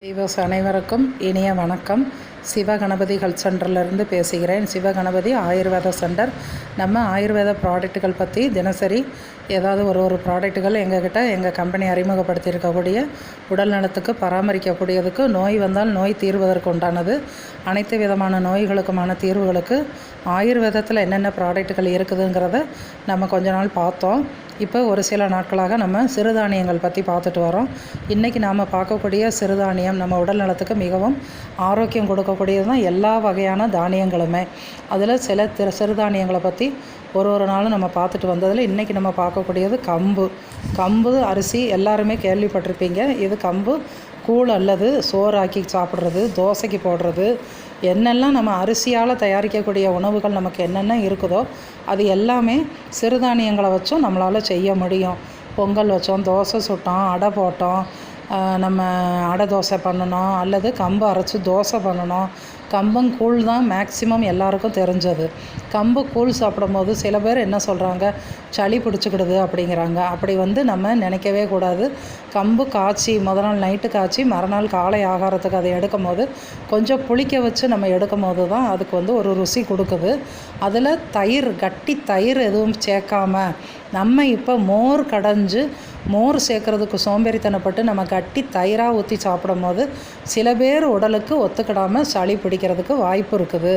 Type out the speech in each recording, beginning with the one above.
Viewers அனைவருக்கும் இனிய வணக்கம். சிவகணபதி ஹெல்த் சென்டர்லேருந்து பேசுகிறேன். சிவகணபதி ஆயுர்வேத சென்டர். நம்ம ஆயுர்வேத ப்ராடக்ட்டுகள் பற்றி தினசரி ஏதாவது ஒரு ப்ராடக்ட்டுகள் எங்கள் கம்பெனி அறிமுகப்படுத்தியிருக்கக்கூடிய உடல் நலத்துக்கு பராமரிக்கக்கூடியதுக்கு, நோய் வந்தால் நோய் தீர்வதற்கு உண்டானது, அனைத்து விதமான நோய்களுக்குமான தீர்வுகளுக்கு ஆயுர்வேதத்தில் என்னென்ன ப்ராடக்ட்டுகள் இருக்குதுங்கிறத நம்ம கொஞ்ச நாள் பார்த்தோம். இப்போ ஒரு சில நாட்களாக நம்ம சிறுதானியங்கள் பற்றி பார்த்துட்டு வரோம். இன்றைக்கி நாம் பார்க்கக்கூடிய சிறுதானியம் நம்ம உடல் நலத்துக்கு மிகவும் ஆரோக்கியம் கொடுக்கக்கூடியது தான் எல்லா வகையான தானியங்களுமே. அதில் சில சிறுதானியங்களை பற்றி ஒரு நாளும் நம்ம பார்த்துட்டு வந்ததில் இன்றைக்கி நம்ம பார்க்கக்கூடியது கம்பு அரிசி எல்லாருமே கேள்விப்பட்டிருப்பீங்க. இது கம்பு கூழ் அல்லது சோறாக்கி சாப்பிட்றது, தோசைக்கு போடுறது, என்னெல்லாம் நம்ம அரிசியால் தயாரிக்கக்கூடிய உணவுகள் நமக்கு என்னென்ன இருக்குதோ அது எல்லாமே சிறுதானியங்களை வச்சும் நம்மளால் செய்ய முடியும். பொங்கல் வச்சோம், தோசை சுட்டோம், அடை போட்டோம், நம்ம அடை தோசை பண்ணணும், அல்லது கம்பு அரைச்சி தோசை பண்ணணும். கம்பங்கூழ் தான் மேக்சிமம் எல்லாருக்கும் தெரிஞ்சது. கம்பு கூழ் சாப்பிடும்போது சில பேர் என்ன சொல்கிறாங்க, சளி பிடிச்சிக்கிடுது அப்படிங்கிறாங்க. அப்படி நம்ம நினைக்கவே கூடாது. கம்பு காய்ச்சி முதல் நாள் நைட்டு காய்ச்சி மறுநாள் காலை ஆகாரத்துக்கு அதை எடுக்கும் போது கொஞ்சம் புளிக்க வச்சு நம்ம எடுக்கும் போது தான் அதுக்கு ஒரு ருசி கொடுக்குது. அதில் கட்டி தயிர் எதுவும் சேர்க்காம நம்ம இப்போ மோர் கடைஞ்சு மோர் சேர்க்குறதுக்கு சோம்பேறித்தனப்பட்டு நம்ம கட்டி தயிராக ஊற்றி சாப்பிடும் போது சில பேர் உடலுக்கு ஒத்துக்கிடாமல் சளி பிடிக்கிறதுக்கு வாய்ப்பு இருக்குது.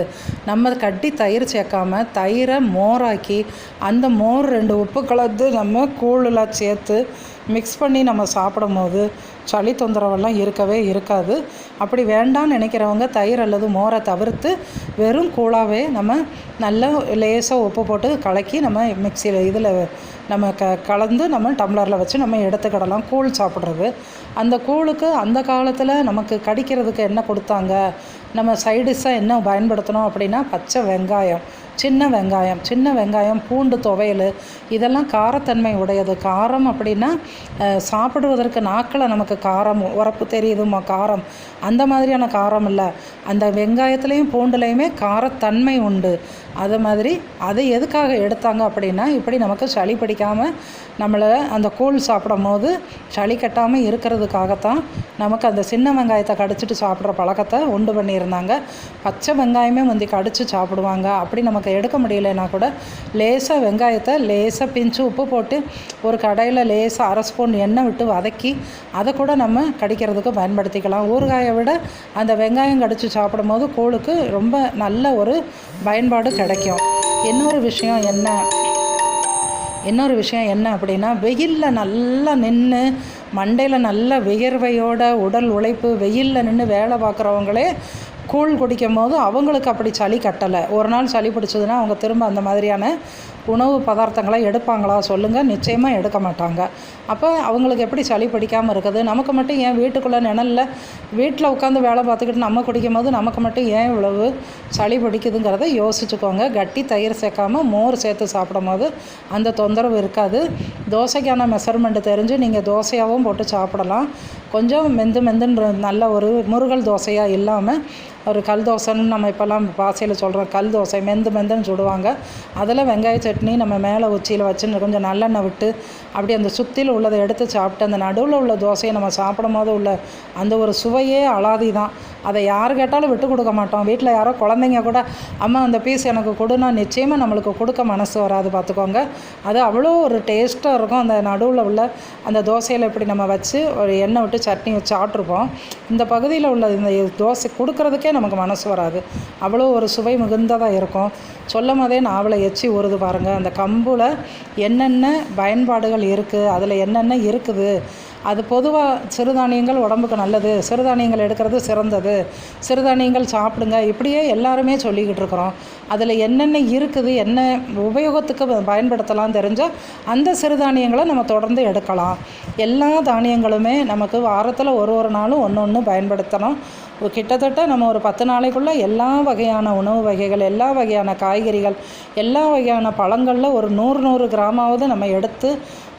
நம்ம கட்டி தயிர் சேர்க்காம தயிரை மோராக்கி அந்த மோர் 2 உப்பு கலந்து நம்ம கூழில் சேர்த்து மிக்ஸ் பண்ணி நம்ம சாப்பிடும் போது சளி தொந்தரவெல்லாம் இருக்கவே இருக்காது. அப்படி வேண்டான்னு நினைக்கிறவங்க தயிர் அல்லது மோரை தவிர்த்து வெறும் கூழாகவே நம்ம நல்லா லேசாக உப்பு போட்டு கலக்கி நம்ம மிக்சியில் நம்ம கலந்து நம்ம டம்ளரில் வச்சு நம்ம எடுத்துக்கிடலாம். கூழ் சாப்பிட்றது, அந்த கூழுக்கு அந்த காலத்தில் நமக்கு கடிக்கிறதுக்கு என்ன கொடுத்தாங்க, நம்ம சைடிஷ்ஷாக என்ன பயன்படுத்தணும் அப்படின்னா பச்சை வெங்காயம், சின்ன வெங்காயம், பூண்டு துவையல், இதெல்லாம் காரத்தன்மை உடையது. காரம் அப்படின்னா சாப்பிடுவதற்கு நாக்கில் நமக்கு காரம் உரப்பு தெரியுதுமா காரம், அந்த மாதிரியான காரம் இல்லை. அந்த வெங்காயத்துலேயும் பூண்டுலேயுமே காரத்தன்மை உண்டு. அது மாதிரி அதை எதுக்காக எடுத்தாங்க அப்படின்னா இப்படி நமக்கு சளி பிடிக்காமல் நம்மளை அந்த கூழ் சாப்பிடும் போது சளி கட்டாமல் இருக்கிறதுக்காகத்தான் நமக்கு அந்த சின்ன வெங்காயத்தை கடிச்சிட்டு சாப்பிட்ற பழக்கத்தை உண்டு பண்ணியிருந்தாங்க. பச்சை வெங்காயமே கடித்து சாப்பிடுவாங்க. அப்படி நமக்கு எடுக்க முடியலைன்னா கூட லேசாக வெங்காயத்தை லேசாக பிஞ்சு உப்பு போட்டு ஒரு கடையில் லேசாக 1/2 ஸ்பூன் எண்ணெய் விட்டு வதக்கி அதை கூட நம்ம கடிக்கிறதுக்கு பயன்படுத்திக்கலாம். ஊறுகாயை விட அந்த வெங்காயம் கடித்து சாப்பிடும்போது கூழுக்கு ரொம்ப நல்ல ஒரு பயன்பாடு கிடைக்கும். இன்னொரு விஷயம் என்ன அப்படின்னா, வெயிலில் நல்லா நின்று மண்டையில் நல்ல வியர்வையோட உடல் உழைப்பு வெயிலில் நின்று வேலை பார்க்குறவங்களே கூழ் குடிக்கும் போது அவங்களுக்கு அப்படி சளி கட்டலை. ஒரு நாள் சளி பிடிச்சதுன்னா அவங்க திரும்ப அந்த மாதிரியான உணவு பதார்த்தங்களை எடுப்பாங்களா சொல்லுங்கள்? நிச்சயமாக எடுக்க மாட்டாங்க. அப்போ அவங்களுக்கு எப்படி சளி பிடிக்காமல் இருக்குது? நமக்கு மட்டும் ஏன் வீட்டுக்குள்ளே நிழலில் வீட்டில் உட்காந்து வேலை பார்த்துக்கிட்டு நம்ம குடிக்கும் போது நமக்கு மட்டும் ஏன் இவ்வளவு சளி பிடிக்குதுங்கிறத யோசிச்சுக்கோங்க. கட்டி தயிர் சேர்க்காமல் மோர் சேர்த்து சாப்பிடும் போது அந்த தொந்தரவு இருக்காது. தோசைக்கான மெஷர்மெண்ட்டு தெரிஞ்சு நீங்கள் தோசையாகவும் போட்டு சாப்பிடலாம். கொஞ்சம் மெந்துன்னு நல்ல ஒரு முருகல் தோசையாக இல்லாமல் ஒரு கல் தோசைன்னு நம்ம இப்போல்லாம் பாசையில் சொல்கிறோம். கல் தோசை மெந்துன்னு சுடுவாங்க. அதில் வெங்காய சட்னி நம்ம மேலே உச்சியில் வச்சு கொஞ்சம் நல்லெண்ணெய் விட்டு அப்படி அந்த சுற்றியில் உள்ளதை எடுத்து சாப்பிட்டு அந்த நடுவில் உள்ள தோசையை நம்ம சாப்பிடும் போது உள்ள அந்த ஒரு சுவையே அலாதி தான். அதை யார் கேட்டாலும் விட்டு கொடுக்க மாட்டோம். வீட்டில் யாரோ குழந்தைங்க கூட அம்மா அந்த பீஸ் எனக்கு கொடுனா நிச்சயமாக நம்மளுக்கு கொடுக்க மனசு வராது, பார்த்துக்கோங்க. அது அவ்வளோ ஒரு டேஸ்ட்டாக இருக்கும். அந்த நடுவில் உள்ள அந்த தோசையில் இப்படி நம்ம வச்சு ஒரு எண்ணெய் விட்டு சட்னி வச்சு சாப்பிட்ருப்போம். இந்த பகுதியில் உள்ள இந்த தோசை கொடுக்குறதுக்கே நமக்கு மனசு வராது. அவ்வளோ ஒரு சுவை மிகுந்ததாக இருக்கும். சொல்லும் போதே நாவலை எச்சி ஊறுது பாருங்கள். அந்த கம்பில் என்னென்ன பயன்பாடுகள் இருக்குது, அதில் என்னென்ன இருக்குது. அது பொதுவாக சிறுதானியங்கள் உடம்புக்கு நல்லது, சிறுதானியங்கள் எடுக்கிறது சிறந்தது, சிறுதானியங்கள் சாப்பிடுங்க, இப்படியே எல்லாருமே சொல்லிக்கிட்டு இருக்கிறோம். அதில் என்னென்ன இருக்குது, என்ன உபயோகத்துக்கு பயன்படுத்தலாம் தெரிஞ்சால் அந்த சிறுதானியங்களை நம்ம தொடர்ந்து எடுக்கலாம். எல்லா தானியங்களுமே நமக்கு வாரத்தில் ஒரு நாளும் ஒன்று பயன்படுத்தணும். கிட்டத்தட்ட நம்ம ஒரு 10 நாளைக்குள்ளே எல்லா வகையான உணவு வகைகள், எல்லா வகையான காய்கறிகள், எல்லா வகையான பழங்களில் ஒரு 100 கிராமாவது நம்ம எடுத்து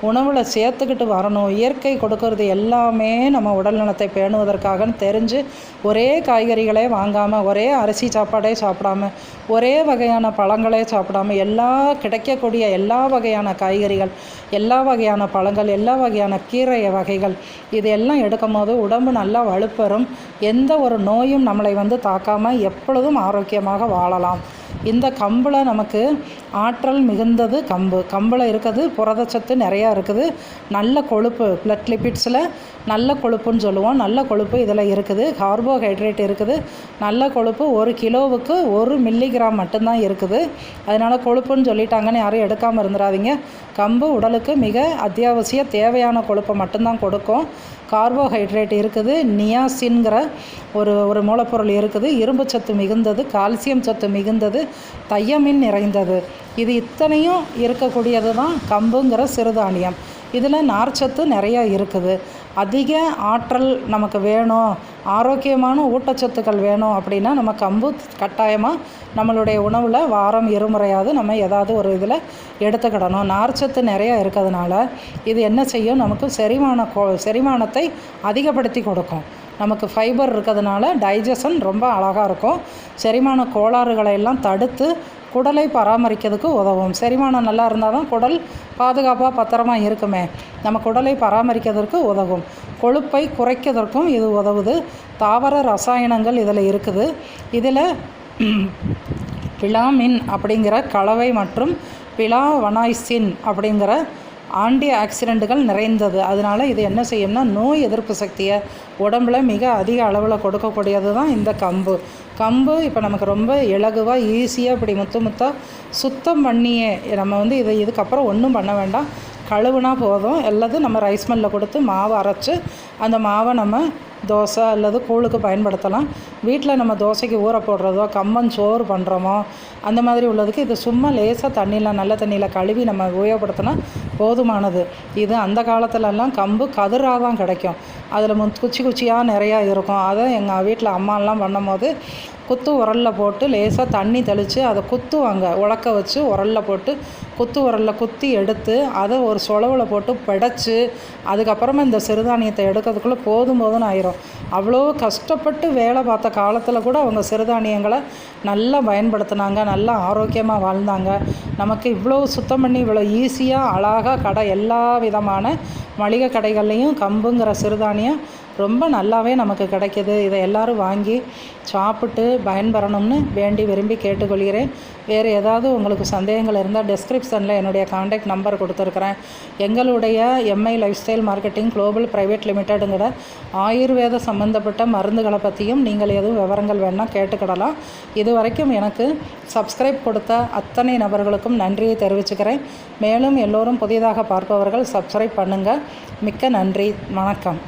உணவில் சேர்த்துக்கிட்டு வரணும். இயற்கை கொடுக்கறது எல்லாமே நம்ம உடல் நலத்தை பேணுவதற்காகன்னு தெரிஞ்சு ஒரே காய்கறிகளே வாங்காமல், ஒரே அரிசி சாப்பாடே சாப்பிடாம, ஒரே வகையான பழங்களே சாப்பிடாம, கிடைக்கக்கூடிய எல்லா வகையான காய்கறிகள், எல்லா வகையான பழங்கள், எல்லா வகையான கீரை வகைகள் இது எல்லாம் எடுக்கும் போது உடம்பு நல்லா வலுப்பெறும். எந்த ஒரு நோயும் நம்மளை தாக்காமல் எப்பொழுதும் ஆரோக்கியமாக வாழலாம். இந்த கம்பில் நமக்கு ஆற்றல் மிகுந்தது கம்பில் இருக்குது. புரதச்சத்து நிறையா இருக்குது. நல்ல கொழுப்பு, பிளட் லிபிட்ஸில் நல்ல கொழுப்புன்னு சொல்லுவோம். நல்ல கொழுப்பு இதில் இருக்குது. கார்போஹைட்ரேட் இருக்குது. நல்ல கொழுப்பு 1 கிலோவுக்கு 1 மில்லிகிராம் மட்டும்தான் இருக்குது. அதனால் கொழுப்புன்னு சொல்லிட்டாங்கன்னு யாரும் எடுக்காமல் இருந்துடாதீங்க. கம்பு உடலுக்கு மிக அத்தியாவசிய தேவையான கொழுப்பை மட்டும்தான் கொடுக்கும். கார்போஹைட்ரேட் இருக்குது. நியாசின்கிற ஒரு மூலப்பொருள் இருக்குது. இரும்பு சத்து மிகுந்தது, கால்சியம் சத்து மிகுந்தது, தையமின் நிறைந்தது. இது இத்தனையும் இருக்கக்கூடியது தான் கம்புங்கிற சிறுதானியம். இதில் நார்ச்சத்து நிறையா இருக்குது. அதிக ஆற்றல் நமக்கு வேணும், ஆரோக்கியமான ஊட்டச்சத்துக்கள் வேணும் அப்படின்னா நம்ம கம்பு கட்டாயமாக நம்மளுடைய உணவில் வாரம் 2 முறையாவது நம்ம ஏதாவது ஒரு இதில் எடுத்துக்கிடணும். நார்ச்சத்து நிறையா இருக்கிறதுனால இது என்ன செய்யும், நமக்கு செரிமானத்தை அதிகப்படுத்தி கொடுக்கும். நமக்கு ஃபைபர் இருக்கிறதுனால டைஜஷன் ரொம்ப அழகாக இருக்கும். செரிமான கோளாறுகளை எல்லாம் தடுத்து குடலை பராமரிக்கிறதுக்கு உதவும். செரிமானம் நல்லா இருந்தால் தான் குடல் பாதுகாப்பாக பத்திரமா இருக்குமே. நம்ம குடலை பராமரிக்கிறதுக்கு உதவும். கொழுப்பை குறைக்கிறதற்கும் இது உதவுது. தாவர ரசாயனங்கள் இதில் இருக்குது. இதில் பிளாமின் அப்படிங்கிற கலவை மற்றும் பிளாவனாய்சின் அப்படிங்கிற ஆன்டி ஆக்சிடென்ட்டுகள் நிறைந்தது. அதனால் இது என்ன செய்யும்னா நோய் எதிர்ப்பு சக்தியை உடம்புல மிக அதிக அளவில் கொடுக்கக்கூடியது தான் இந்த கம்பு. இப்போ நமக்கு ரொம்ப இலகுவாக ஈஸியாக இப்படி முத்தாக சுத்தம் பண்ணியே நம்ம இதுக்கப்புறம் ஒன்றும் பண்ண வேண்டாம். கழுவுனா போதும். அல்லது நம்ம ரைஸ் மில்லில் கொடுத்து மாவை அரைச்சி அந்த மாவை நம்ம தோசை அல்லது கூழுக்கு பயன்படுத்தலாம். வீட்டில் நம்ம தோசைக்கு ஊற போடுறதோ, கம்மஞ்சோறு பண்ணுறோமோ அந்த மாதிரி உள்ளதுக்கு இது சும்மா லேசாக நல்ல தண்ணியில் கழுவி நம்ம உபயோகப்படுத்தினா போதுமானது. இது அந்த காலத்துலலாம் கம்பு கதிராக தான் கிடைக்கும். அதில் குச்சியாக நிறையா இருக்கும். அதை எங்கள் வீட்டில் அம்மாலாம் பண்ணும்போது குத்து உரலில் போட்டு லேசாக தண்ணி தெளித்து அதை குத்துவாங்க. உலக்க வச்சு உரலில் போட்டு குத்து உரலில் குத்தி எடுத்து அதை ஒரு சொலவில் போட்டு பிடைச்சி அதுக்கப்புறமா இந்த சிறுதானியத்தை எடுக்கிறதுக்குள்ளே போதும்னு ஆயிரும். அவ்வளோ கஷ்டப்பட்டு வேலை பார்த்த காலத்தில் கூட அவங்க சிறுதானியங்களை நல்லா பயன்படுத்தினாங்க. நல்லா ஆரோக்கியமாக வாழ்ந்தாங்க. நமக்கு இவ்வளோ சுத்தம் பண்ணி இவ்வளோ ஈஸியாக அழகாக எல்லா விதமான மளிகை கடைகள்லேயும் கம்புங்கிற சிறுதானியம் ரொம்ப நல்லாவே நமக்கு கிடைக்கிது. இதை எல்லோரும் வாங்கி சாப்பிட்டு பயன்பெறணும்னு வேண்டி விரும்பி கேட்டுக்கொள்கிறேன். வேறு ஏதாவது உங்களுக்கு சந்தேகங்கள் இருந்தால் டெஸ்கிரிப்ஷனில் என்னுடைய கான்டாக்ட் நம்பர் கொடுத்துருக்குறேன். எங்களுடைய MI lifestyle marketing global private லிமிட்டடுங்கிற ஆயுர்வேத சம்மந்தப்பட்ட மருந்துகளை பற்றியும் நீங்கள் எதுவும் விவரங்கள் வேணால் கேட்டுக்கிடலாம். இது வரைக்கும் எனக்கு சப்ஸ்கிரைப் கொடுத்த அத்தனை நபர்களுக்கும் நன்றியை தெரிவிச்சுக்கிறேன். மேலும் எல்லோரும் புதிதாக பார்ப்பவர்கள் சப்ஸ்கிரைப் பண்ணுங்கள். மிக்க நன்றி. வணக்கம்.